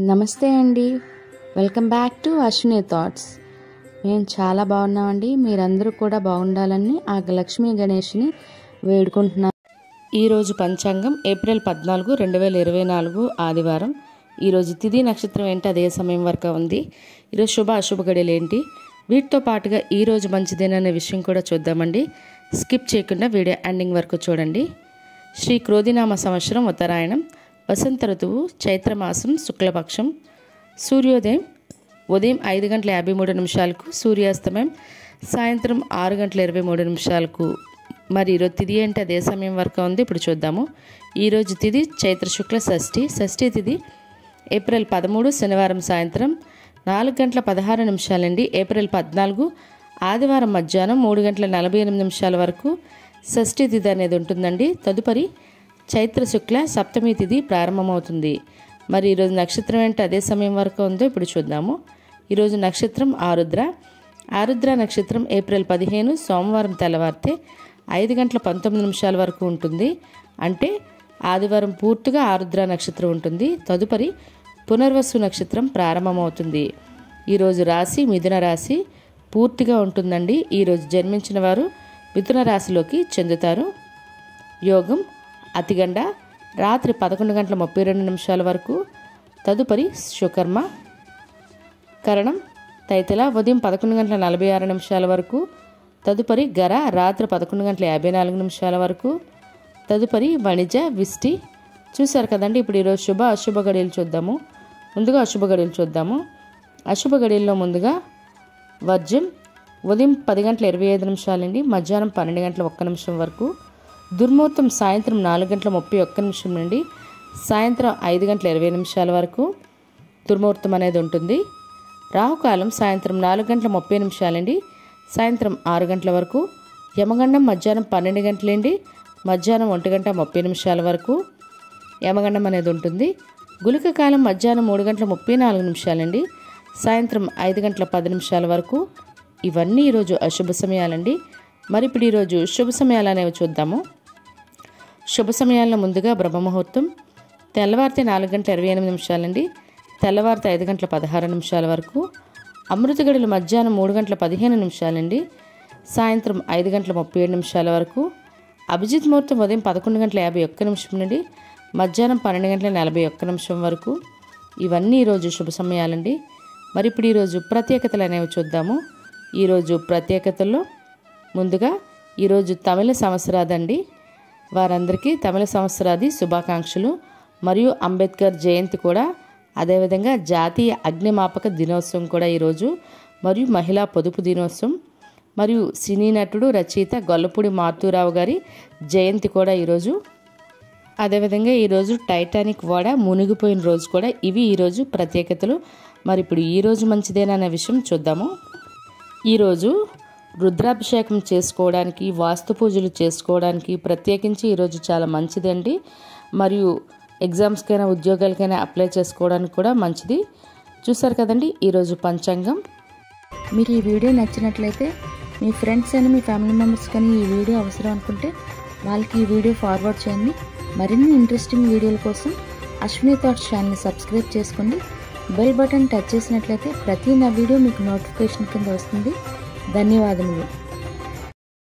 నమస్తే అండి, welcome back to Ashwini thoughts. మేము చాలా బాగున్నామండి. మీరందరూ కూడా బాగుండాలని ఆ లక్ష్మీ గణేష్ని వేడుకుంటున్నాం. ఈరోజు పంచాంగం ఏప్రిల్ 14, 2024 ఆదివారం. ఈరోజు తిథి నక్షత్రం ఏంటి, అదే సమయం వరకు ఉంది. ఈరోజు శుభ అశుభ గడియలు ఏంటి, వీటితో పాటుగా ఈరోజు మంచిదేననే విషయం కూడా చూద్దామండి. స్కిప్ చేయకుండా వీడియో ఎండింగ్ వరకు చూడండి. శ్రీ క్రోధినామ సంవత్సరం ఉత్తరాయణం, వసంత ఋతువు, చైత్రమాసం, శుక్లపక్షం. సూర్యోదయం ఉదయం 5:53 సూర్యాస్తమయం సాయంత్రం 6:23. మరి ఈరోజు తిథి ఏంటి, అదే సమయం వరకు ఉంది. ఇప్పుడు చూద్దాము. ఈరోజు తిథి చైత్ర శుక్ల షష్ఠి. షష్ఠి తిథి ఏప్రిల్ 13 శనివారం సాయంత్రం 4:16 అండి. ఏప్రిల్ 14 ఆదివారం మధ్యాహ్నం 3:48 వరకు షష్ఠి తిథి అనేది ఉంటుందండి. తదుపరి చైత్ర శుక్ల సప్తమి తిథి ప్రారంభమవుతుంది. మరి ఈరోజు నక్షత్రం ఏంటి, అదే సమయం వరకు ఉందో ఇప్పుడు చూద్దాము. ఈరోజు నక్షత్రం ఆరుద్ర. ఆరుద్ర నక్షత్రం ఏప్రిల్ 15 సోమవారం తెల్లవారితే 5:19 వరకు ఉంటుంది. అంటే ఆదివారం పూర్తిగా ఆరుద్ర నక్షత్రం ఉంటుంది. తదుపరి పునర్వసు నక్షత్రం ప్రారంభమవుతుంది. ఈరోజు రాశి మిథున రాశి పూర్తిగా ఉంటుందండి. ఈరోజు జన్మించిన వారు మిథున రాశిలోకి చెందుతారు. యోగం అతిగండ రాత్రి 11:32 వరకు. తదుపరి శుకర్మ. కరణం తైతల ఉదయం 11:46 వరకు. తదుపరి గర రాత్రి 11:54 వరకు. తదుపరి వణిజ విష్టి. చూశారు కదండి. ఇప్పుడు ఈరోజు శుభ అశుభ గడియలు చూద్దాము. ముందుగా అశుభ గడియలు చూద్దాము. అశుభ గడియల్లో ముందుగా వర్జ్యం ఉదయం 10:25 అండి, మధ్యాహ్నం 12:01 వరకు. దుర్ముహూర్తం సాయంత్రం 4:31 నుండి సాయంత్రం 5:20 వరకు దుర్ముహూర్తం అనేది ఉంటుంది. రాహుకాలం సాయంత్రం 4:30 అండి, సాయంత్రం 6 గంటల వరకు. యమగండం మధ్యాహ్నం 12 గంటలండి, మధ్యాహ్నం 1:30 వరకు యమగండం అనేది ఉంటుంది. గుళిక కాలం మధ్యాహ్నం 3:34 అండి, సాయంత్రం 5:10 వరకు. ఇవన్నీ ఈరోజు అశుభ సమయాలండి. మరి ఇప్పుడు ఈరోజు శుభ సమయాలు అనేవి చూద్దాము. శుభ సమయాల్లో ముందుగా బ్రహ్మముహూర్తం తెల్లవారితే 4:28 అండి, తెల్లవారితే 5:16 వరకు. అమృత గడులు మధ్యాహ్నం 3:15 అండి, సాయంత్రం 5:37 వరకు. అభిజిత్ ముహూర్తం ఉదయం 11:51 నుండి మధ్యాహ్నం 12:41 వరకు. ఇవన్నీ ఈరోజు శుభ సమయాలండి. మరి ఇప్పుడు ఈరోజు ప్రత్యేకతలు అనేవి చూద్దాము. ఈరోజు ప్రత్యేకతల్లో ముందుగా ఈరోజు తమిళ సంవత్సరాదండి. వారందరికీ తమిళ సంవత్సరాది శుభాకాంక్షలు. మరియు అంబేద్కర్ జయంతి కూడా, అదేవిధంగా జాతీయ అగ్నిమాపక దినోత్సవం కూడా ఈరోజు, మరియు మహిళా పొదుపు దినోత్సవం, మరియు సినీ నటుడు రచయిత గొల్లపూడి మారుతీరావు గారి జయంతి కూడా ఈరోజు. అదేవిధంగా ఈరోజు టైటానిక్ ఓడ మునిగిపోయిన రోజు కూడా. ఇవి ఈరోజు ప్రత్యేకతలు. మరి ఇప్పుడు ఈరోజు మంచిదేనా అనే విషయం చూద్దాము. ఈరోజు రుద్రాభిషేకం చేసుకోవడానికి, వాస్తు పూజలు చేసుకోవడానికి ప్రత్యేకించి ఈరోజు చాలా మంచిదండి. మరియు ఎగ్జామ్స్కైనా ఉద్యోగాలకైనా అప్లై చేసుకోవడానికి కూడా మంచిది. చూసారు కదండి ఈరోజు పంచాంగం. మీకు ఈ వీడియో నచ్చినట్లయితే మీ ఫ్రెండ్స్ అని, మీ ఫ్యామిలీ మెంబర్స్ కానీ ఈ వీడియో అవసరం అనుకుంటే వాళ్ళకి ఈ వీడియో ఫార్వర్డ్ చేయండి. మరిన్ని ఇంట్రెస్టింగ్ వీడియోల కోసం అశ్విని థాట్స్ ఛానల్ని సబ్స్క్రైబ్ చేసుకోండి. బెల్ బటన్ టచ్ చేసినట్లయితే ప్రతి నా వీడియో మీకు నోటిఫికేషన్ కింద వస్తుంది. ధన్యవాదములు.